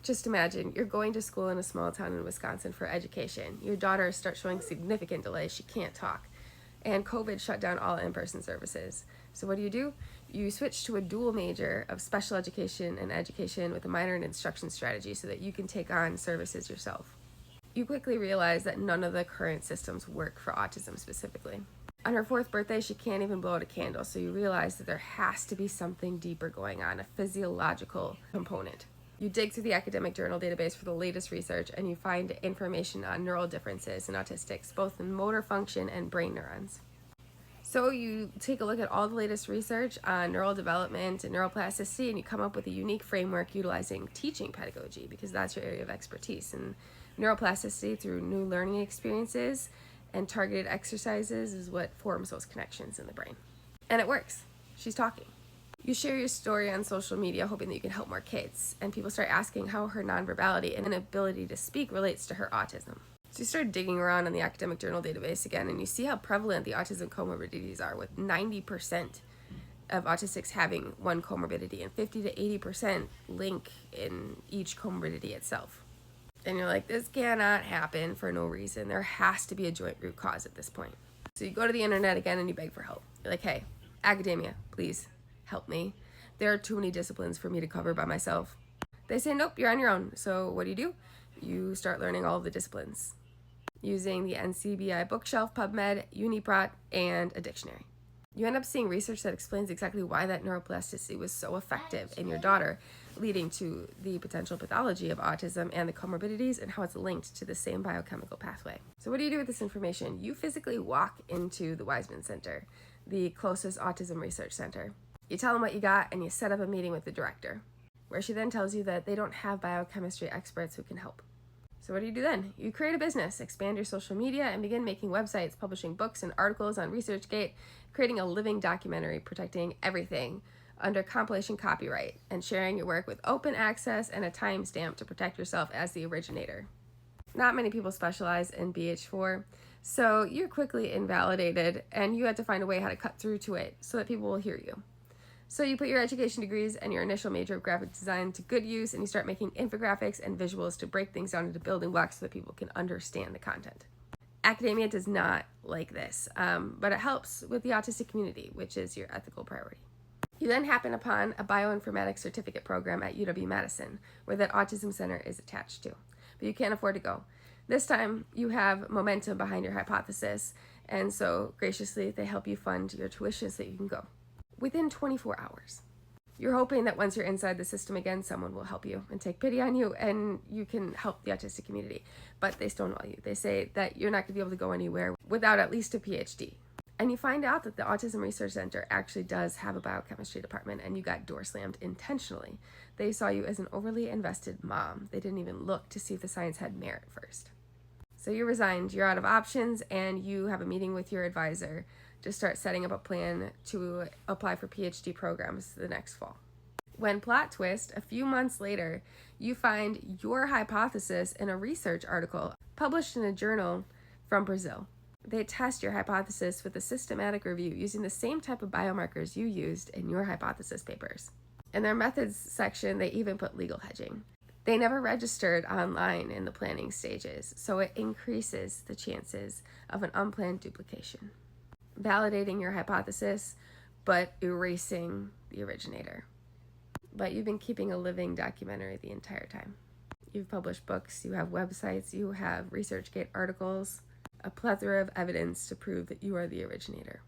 Just imagine you're going to school in a small town in Wisconsin for education. Your daughter starts showing significant delays. She can't talk. And COVID shut down all in-person services. So what do? You switch to a dual major of special education and education with a minor in instruction strategy so that you can take on services yourself. You quickly realize that none of the current systems work for autism specifically. On her 4th birthday, she can't even blow out a candle, so you realize that there has to be something deeper going on, a physiological component. You dig through the academic journal database for the latest research, and you find information on neural differences in autistics, both in motor function and brain neurons. So you take a look at all the latest research on neural development and neuroplasticity, and you come up with a unique framework utilizing teaching pedagogy, because that's your area of expertise. And neuroplasticity through new learning experiences and targeted exercises is what forms those connections in the brain. And it works. She's talking. You share your story on social media hoping that you can help more kids, and people start asking how her nonverbality and inability to speak relates to her autism. So you start digging around on the academic journal database again, and you see how prevalent the autism comorbidities are, with 90% of autistics having one comorbidity and 50 to 80% link in each comorbidity itself. And you're like, this cannot happen for no reason. There has to be a joint root cause at this point. So you go to the internet again and you beg for help. You're like, hey, academia, please help me. There are too many disciplines for me to cover by myself. They say, nope, you're on your own. So what do? You start learning all of the disciplines using the NCBI bookshelf, PubMed, UniProt, and a dictionary. You end up seeing research that explains exactly why that neuroplasticity was so effective in your daughter, leading to the potential pathology of autism and the comorbidities and how it's linked to the same biochemical pathway. So what do you do with this information? You physically walk into the Weizmann Center, the closest autism research center. You tell them what you got and you set up a meeting with the director, where she then tells you that they don't have biochemistry experts who can help. So what do you do then? You create a business, expand your social media, and begin making websites, publishing books and articles on ResearchGate, creating a living documentary protecting everything under compilation copyright, and sharing your work with open access and a timestamp to protect yourself as the originator. Not many people specialize in BH4, so you're quickly invalidated, and you had to find a way how to cut through to it so that people will hear you. So you put your education degrees and your initial major of graphic design to good use, and you start making infographics and visuals to break things down into building blocks so that people can understand the content. Academia does not like this, but it helps with the autistic community, which is your ethical priority. You then happen upon a bioinformatics certificate program at UW-Madison, where that autism center is attached to, but you can't afford to go. This time, you have momentum behind your hypothesis, and so graciously, they help you fund your tuition so that you can go. Within 24 hours. You're hoping that once you're inside the system again, someone will help you and take pity on you and you can help the autistic community. But they stonewall you. They say that you're not going to be able to go anywhere without at least a PhD. And you find out that the Autism Research Center actually does have a biochemistry department, and you got door slammed intentionally. They saw you as an overly invested mom. They didn't even look to see if the science had merit first. So you're resigned, you're out of options, and you have a meeting with your advisor to start setting up a plan to apply for PhD programs the next fall. When plot twist, a few months later, you find your hypothesis in a research article published in a journal from Brazil. They test your hypothesis with a systematic review using the same type of biomarkers you used in your hypothesis papers. In their methods section, they even put legal hedging. They never registered online in the planning stages, so it increases the chances of an unplanned duplication, validating your hypothesis, but erasing the originator. But you've been keeping a living documentary the entire time. You've published books, you have websites, you have ResearchGate articles, a plethora of evidence to prove that you are the originator.